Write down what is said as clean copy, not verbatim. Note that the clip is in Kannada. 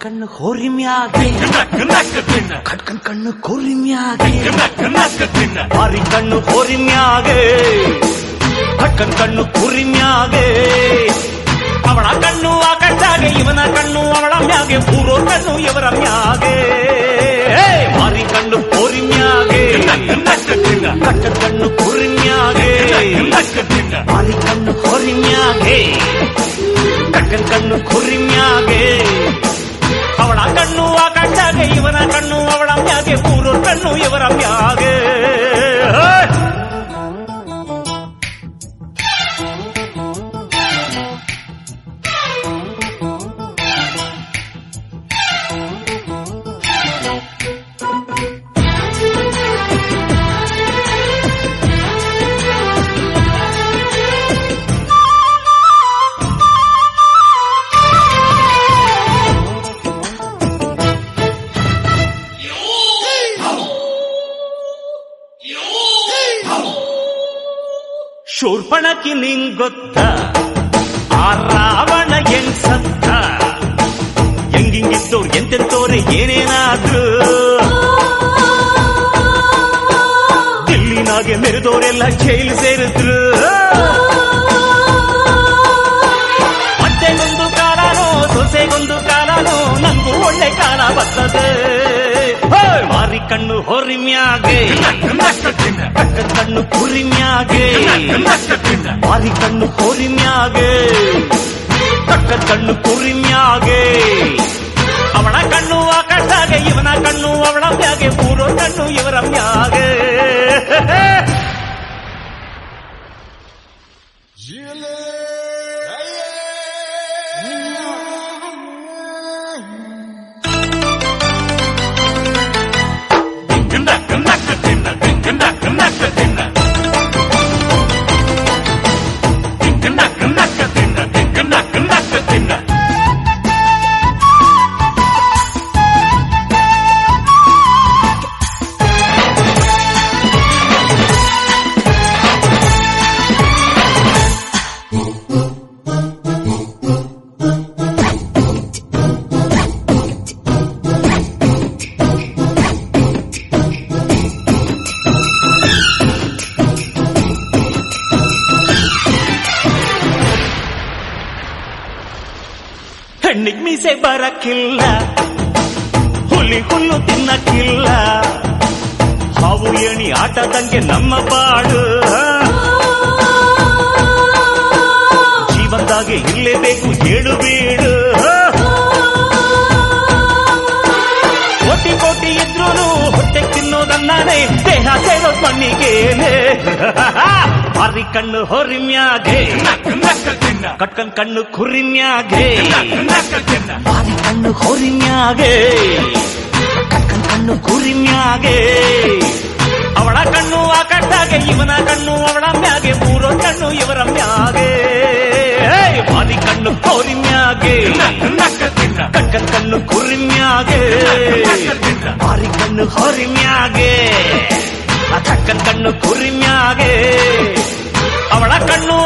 ಕಣ್ಣು ಹೋರಿಮ್ಯಾಗೆ ಕಟ್ಕನ್ ಕಣ್ಣು ಕೋರಿಮ್ಯಾಗೆ ಮಾರಿ ಕಣ್ಣು ಹೋರಿಮ್ಯಾಗೆ ಕಟ್ಕನ್ ಕಣ್ಣು ಕುರಿಮ್ಯಾಗೆ ಅವಳ ಕಣ್ಣು ಆಕಾಶಾಗೆ ಇವನ ಕಣ್ಣು ಅವಳ ಮ್ಯಾಗೆ ಪೂರೋ ಕಣ್ಣು ಇವರ ಮ್ಯಾಗೆ ಮಾರಿ ಕಣ್ಣು ಕೋರಿಮ್ಯಾಗೆ ಕಟ್ಕನ್ ಕಣ್ಣು ಕುರಿಮ್ಯಾಗೆ ಮಾರಿ ಕಣ್ಣು ಹೋರಿಮ್ಯಾಗೆ ಕಟ್ಟನ್ ಕಣ್ಣು ಕುರಿಮ್ಯಾಗೆ ಅವಳ ಕಣ್ಣು ಆಕಾಶಾಗೆ ಇವನ ಕಣ್ಣು ಅವಳ ಮ್ಯಾಗೆ ಪೂರೋ ಕಣ್ಣು ಇವರ ಮ್ಯಾಗೆ ಶೂರ್ಪಣಕಿ ನಿಂಗೊತ್ತ ಆ ರಾವಣ ಹೆಂಗ್ ಸತ್ತ ಹೆಂಗಿಂಗಿದ್ದವ್ರು ಎಂತೆಂತೋರೆ ಏನೇನಾದ್ರು ದಿಲ್ಲಿನಾಗೆ ಮೆರೆದೋರೆಲ್ಲ ಜೈಲು ಸೇರಿದ್ರು ಅತ್ತೆಗೊಂದು ಕಾಲನೋ ಸೊಸೆಗೊಂದು ಕಾಲನೋ ನಂಗೂ ಒಳ್ಳೆ ಕಾಲ ಬರ್ತದೆ ಮಾರಿ ಕಣ್ಣು ಹೊರಿಮ್ಯಾಗೆ ಕಟ್ಟನ್ ಕಣ್ಣು ಕುರಿಮ್ಯಾಗೆ ಮಾರಿ ಕಣ್ಣು ಹೊರಿಮ್ಯಾಗೆ ಕಟ್ಟನ್ ಕಣ್ಣು ಕುರಿಮ್ಯಾಗೆ ಅವಳ ಕಣ್ಣು ಆಕಾಶಾಗೆ ಇವನ ಕಣ್ಣು ಅವಳ ಮ್ಯಾಗೆ ಪೂರೋ ಕಣ್ಣು ಇವರ ಮ್ಯಾಗೆ ಹೆಣ್ಣಿಗ್ ಮೀಸೆ ಬರಕ್ಕಿಲ್ಲ ಹುಲಿ ಹುಲ್ಲು ತಿನ್ನಕ್ಕಿಲ್ಲ ಹಾವು ಏಣಿ ಆಟದಂಗೆ ನಮ್ಮ ಬಾಡು ಜೀವನದಾಗೆ ಇರಲೇಬೇಕು ಹೇಳು ಬೀಡು ಕೋಟಿ ಕೋಟಿ ಇದ್ರೂ ಹೊಟ್ಟೆ ತಿನ್ನೋದನ್ನಾನೆ ದೇಹ ಸೇರೋದ್ ಮಣ್ಣಿಗೇನೆ ಮಾರಿ ಕಣ್ಣು ಹೊರಿಮ್ಯಾಗೆ ಕಟ್ಕನ್ ಕಣ್ಣು ಕುರಿಮ್ಯಾಗೆ ಮಾರಿ ಕಣ್ಣು ಹೊರಿಮ್ಯಾಗೆ ಕಟ್ಕನ್ ಕಣ್ಣು ಕುರಿಮ್ಯಾಗೆ ಅವಳ ಕಣ್ಣು ಆಕಾಶಾಗೆ ಇವನ ಕಣ್ಣು ಅವಳ ಮ್ಯಾಗೆ ಪೂರೋ ಕಣ್ಣು ಇವರ ಮ್ಯಾಗೆ ಮಾರಿ ಕಣ್ಣು ಕೋರಿಮ್ಯಾಗೆ ಕಟ್ಕನ್ ಕಣ್ಣು ಕುರಿಮ್ಯಾಗೆ ಮಾರಿ ಕಣ್ಣು ಹೊರಿಮ್ಯಾಗೆ ಕಟ್ಕನ್ ಕಣ್ಣು ಕುರಿಮ್ಯಾಗೆ ಅವಳ ಕಣ್ಣು